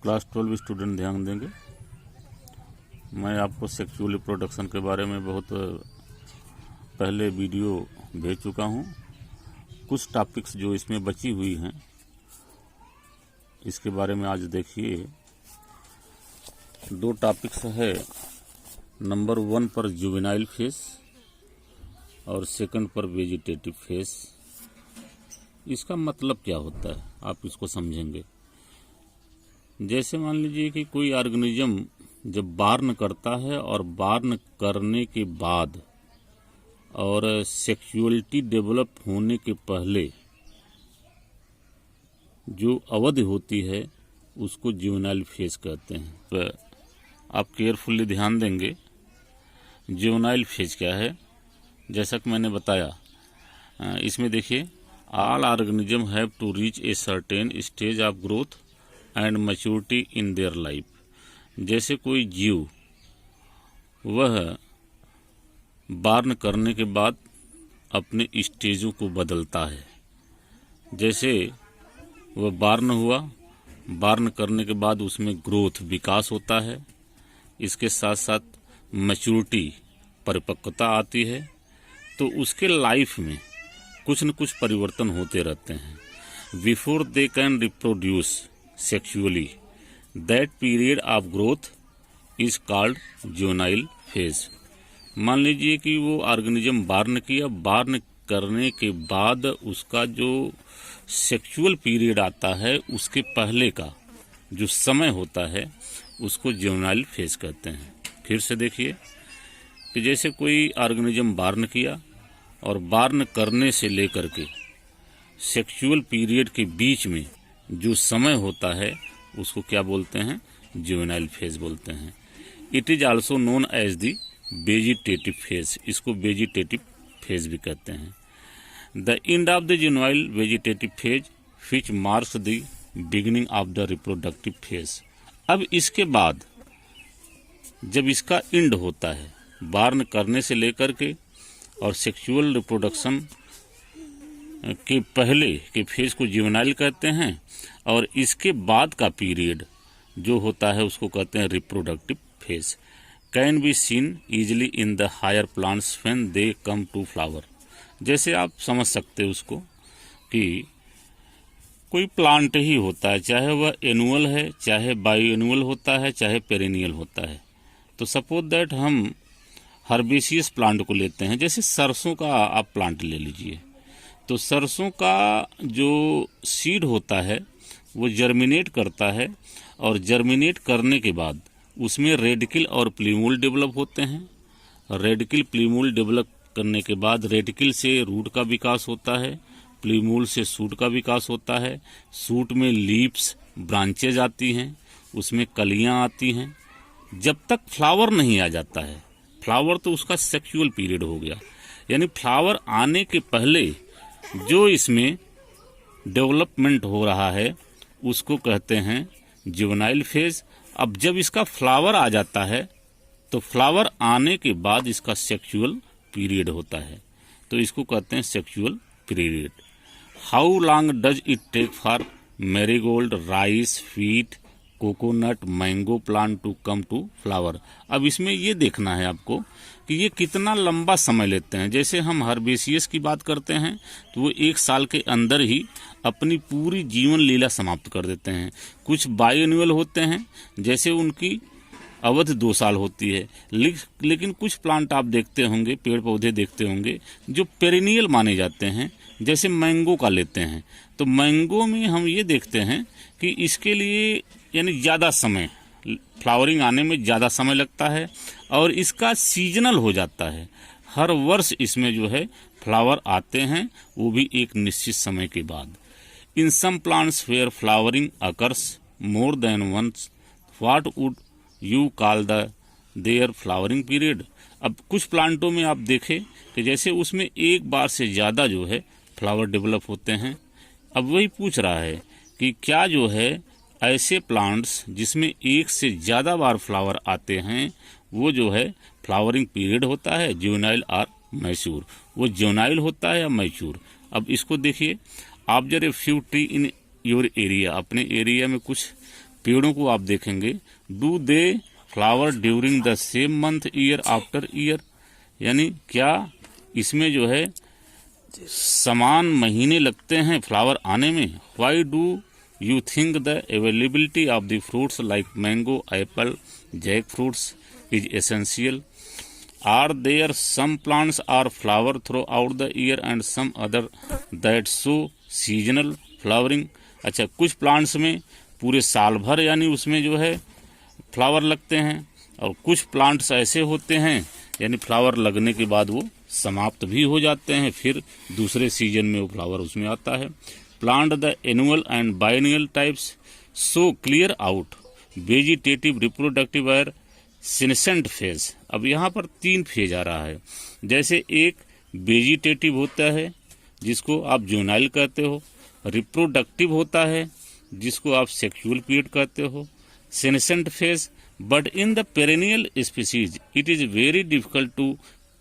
Class 12 student ध्यान देंगे। मैं आपको सेक्सुअल रिप्रोडक्शन के बारे में बहुत पहले वीडियो भेज चुका हूँ। कुछ टॉपिक्स जो इसमें बची हुई हैं इसके बारे में आज देखिए। दो टॉपिक्स है, नंबर 1 पर जुवेनाइल फेज और सेकंड पर वेजिटेटिव फेज। इसका मतलब क्या होता है आप इसको समझेंगे। जैसे मान लीजिए कि कोई ऑर्गेनिज्म जब बार्न करता है और बार्न करने के बाद और सेक्सुअलिटी डेवलप होने के पहले जो अवधि होती है उसको जुवेनाइल फेज कहते हैं। तो आप केयरफुली ध्यान देंगे जुवेनाइल फेज क्या है। जैसा कि मैंने बताया, इसमें देखिए, all organism have to reach a certain stage of growth and maturity in their life. जैसे कोई जीव वह बार्न करने के बाद अपने स्टेजों को बदलता है। जैसे वह बार्न हुआ, बार्न करने के बाद उसमें ग्रोथ विकास होता है, इसके साथ साथ मैच्योरिटी परिपक्वता आती है। तो उसके लाइफ में कुछ न कुछ परिवर्तन होते रहते हैं। Before they can reproduce sexually, that period of growth is called juvenile phase. मान लीजिए कि वो ऑर्गेनिज्म बार्न किया, बार्न करने के बाद उसका जो सेक्सुअल पीरियड आता है उसके पहले का जो समय होता है उसको जुवेनाइल फेज कहते हैं। फिर से देखिए कि जैसे कोई ऑर्गेनिज्म बार्न किया और बार्न करने से लेकर के सेक्सुअल पीरियड के बीच में जो समय होता है उसको क्या बोलते हैं, जुवेनाइल फेज बोलते हैं। It is also known as the vegetative phase. इसको वेजिटेटिव फेज भी कहते हैं। The end of the juvenile vegetative phase which marks the beginning of the reproductive phase. अब इसके बाद जब इसका एंड होता है, बार्न करने से लेकर के और सेक्सुअल रिप्रोडक्शन के पहले के फेज को जुवेनाइल कहते हैं, और इसके बाद का पीरियड जो होता है उसको कहते हैं reproductive phase. Can be seen easily in the higher plants when they come to flower. जैसे आप समझ सकते हैं उसको कि कोई प्लांट ही होता है, चाहे वह एनुअल है, चाहे बाई एनुअल होता है, चाहे पेरेनियल होता है। तो सपोज दैट हम हर्बेसियस प्लांट को लेते हैं। जैसे सरसों का आप प्लांट ले लीजिए, तो सरसों का जो सीड होता है वो जर्मिनेट करता है, और जर्मिनेट करने के बाद उसमें रेडिकल और प्लीमूल डेवलप होते हैं। रेडिकल प्लीमूल डेवलप करने के बाद रेडिकल से रूट का विकास होता है, प्लीमूल से सूट का विकास होता है, सूट में लीव्स ब्रांचेज आती हैं, उसमें कलियां आती हैं। जब तक फ्लावर नहीं आ जाता है, फ्लावर तो उसका सेक्सुअल पीरियड हो गया, यानी फ्लावर आने के पहले जो इसमें डेवलपमेंट हो रहा है उसको कहते हैं जुवेनाइल फेज। अब जब इसका फ्लावर आ जाता है तो फ्लावर आने के बाद इसका सेक्सुअल पीरियड होता है, तो इसको कहते हैं sexual period. How long does it take for marigold, rice, wheat, coconut, mango plant to come to flower. अब इसमें ये देखना है आपको कि ये कितना लंबा समय लेते हैं। जैसे हम हर्बेसियस की बात करते हैं तो वो 1 साल के अंदर ही अपनी पूरी जीवन लीला समाप्त कर देते हैं। कुछ बाइएनुअल होते हैं, जैसे उनकी अवधि 2 साल होती है। लेकिन कुछ प्लांट आप देखते होंगे, पेड़ पौधे देखते होंगे जो पेरेनियल माने जाते हैं। जैसे मैंगो का लेते हैं तो मैंगो में हम ये देखते हैं कि इसके लिए यानी ज़्यादा समय, फ्लावरिंग आने में ज़्यादा समय लगता है, और इसका सीजनल हो जाता है। हर वर्ष इसमें जो है फ्लावर आते हैं, वो भी एक निश्चित समय के बाद। In some plants where flowering occurs more than once, what would you call the their flowering period. अब कुछ प्लांटों में आप देखें कि जैसे उसमें एक बार से ज़्यादा जो है फ्लावर डेवलप होते हैं। अब वही पूछ रहा है कि क्या जो है ऐसे प्लांट्स जिसमें एक से ज़्यादा बार फ्लावर आते हैं वो जो है फ्लावरिंग पीरियड होता है जुवेनाइल और मैच्योर, वो जुवेनाइल होता है या मैच्योर। अब इसको देखिए, observe a few tree in your area. अपने एरिया में कुछ पेड़ों को आप देखेंगे, do they flower during the same month year after year, यानी क्या इसमें जो है समान महीने लगते हैं फ्लावर आने में। Why do you think the availability of the fruits like mango, apple, jack fruits is essential? Are there some plants are flower throughout the year and some other that show seasonal flowering? अच्छा, कुछ plants में पूरे साल भर यानी उसमें जो है फ्लावर लगते हैं, और कुछ प्लांट्स ऐसे होते हैं यानी फ्लावर लगने के बाद वो समाप्त भी हो जाते हैं, फिर दूसरे सीजन में वो फ्लावर उसमें आता है। Plant the annual and biennial types so clear out vegetative, reproductive और सीनेसेंट फेज। अब यहाँ पर 3 फेज आ रहा है। जैसे एक वेजिटेटिव होता है जिसको आप जुवेनाइल कहते हो, रिप्रोडक्टिव होता है जिसको आप सेक्सुअल पीरियड कहते हो, senescent phase. But in the perennial species it is very difficult to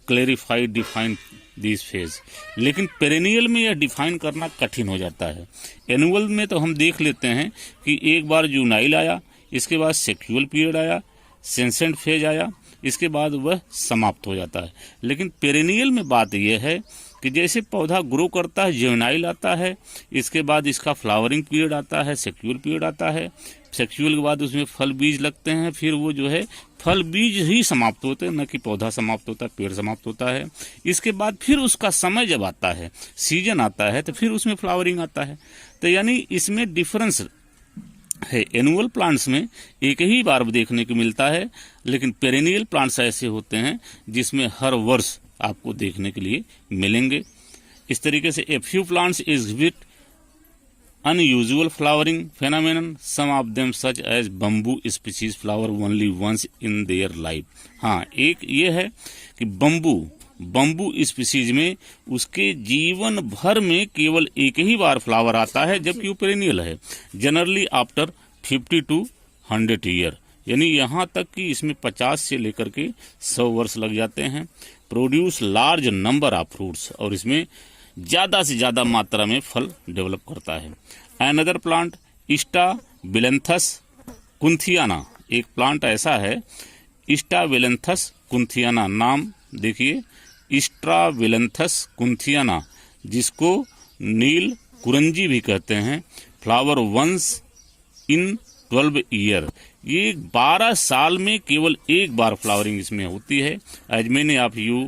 clarify define this phase. लेकिन पेरेनियल में यह डिफाइन करना कठिन हो जाता है। एनुअल में तो हम देख लेते हैं कि एक बार जुवेनाइल आया, इसके बाद सेक्सुअल पीरियड आया, सेंसेंट फेज आया, इसके बाद वह समाप्त हो जाता है। लेकिन पेरेनियल में बात यह है कि जैसे पौधा ग्रो करता है, जुवेनाइल आता है, इसके बाद इसका फ्लावरिंग पीरियड आता है, सेक्सुअल पीरियड आता है, सेक्सुअल के बाद उसमें फल बीज लगते हैं, फिर वो जो है फल बीज ही समाप्त होते हैं, न कि पौधा समाप्त होता है, पेड़ समाप्त होता है। इसके बाद फिर उसका समय जब आता है, सीजन आता है, तो फिर उसमें फ्लावरिंग आता है। तो यानी इसमें डिफरेंस है। एनुअल प्लांट्स में एक ही बार देखने को मिलता है, लेकिन पेरेनियल प्लांट्स ऐसे होते हैं जिसमें हर वर्ष आपको देखने के लिए मिलेंगे। इस तरीके से a few plants exhibit unusual flowering phenomenon, some of them such as bamboo species flower only once in their life. हाँ, एक ये है कि बम्बू स्पीसीज में उसके जीवन भर में केवल एक ही बार फ्लावर आता है, जबकि वो पेरेनियल है, जनरली आफ्टर 50 to 100 ईयर, यानी यहाँ तक कि इसमें 50 से लेकर के 100 वर्ष लग जाते हैं। Produce large number of fruits, और इसमें ज़्यादा से ज़्यादा मात्रा में फल डेवलप करता है। अनदर प्लांट स्टाबिलेंथस कुंथियाना, एक प्लांट ऐसा है स्टाबिलेंथस कुंथियाना, नाम देखिए स्टाबिलेंथस कुंथियाना, जिसको नील कुरंजी भी कहते हैं। फ्लावर वंस इन 12 ईयर, ये 12 साल में केवल एक बार फ्लावरिंग इसमें होती है। As many of you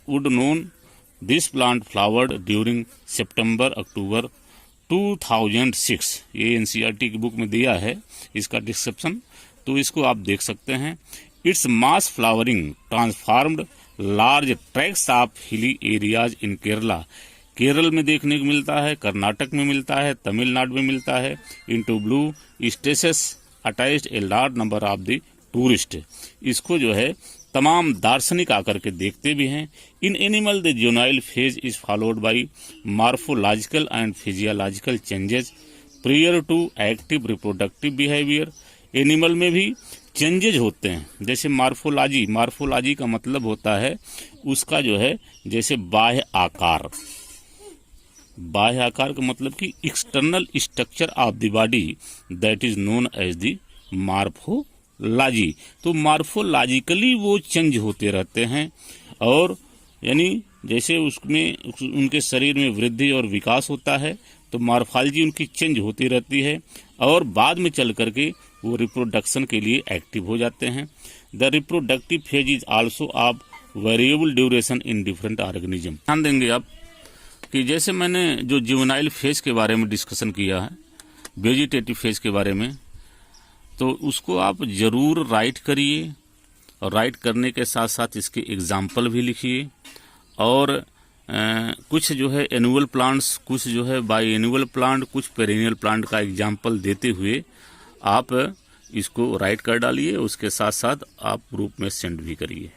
would known this plant flowered during September October 2006। ये एनसीईआरटी की बुक में दिया है इसका डिस्क्रिप्शन, तो इसको आप देख सकते हैं। Its mass flowering transformed large tracts of hilly areas in Kerala, Kerala में देखने को मिलता है, कर्नाटक में मिलता है, तमिलनाडु में मिलता है। Into blue stases attached a large number of the tourist, इसको जो है तमाम दार्शनिक आकर के देखते भी हैं। In animal the juvenile phase is followed by morphological and physiological changes prior to active reproductive behaviour. Animal में भी चेंजेज होते हैं, जैसे मार्फोलॉजी का मतलब होता है उसका जो है जैसे बाह्य आकार का मतलब कि external structure of the body that is known as the morphology. तो मार्फोलॉजिकली वो चेंज होते रहते हैं, और यानी जैसे उसमें उनके शरीर में वृद्धि और विकास होता है, तो मार्फोलॉजी उनकी चेंज होती रहती है, और बाद में चल करके वो रिप्रोडक्शन के लिए एक्टिव हो जाते हैं। The reproductive phase is also of variable duration in different organism. ध्यान देंगे आप कि जैसे मैंने जो जुवेनाइल फेज के बारे में डिस्कशन किया है, वेजिटेटिव फेज के बारे में, तो उसको आप जरूर राइट करिए, और राइट करने के साथ साथ इसके एग्जाम्पल भी लिखिए। और कुछ जो है एनुअल प्लांट्स, कुछ जो है बाई एनुअल प्लांट, कुछ पेरेनियल प्लांट का एग्जाम्पल देते हुए आप इसको राइट कर डालिए, उसके साथ साथ आप ग्रुप में सेंड भी करिए।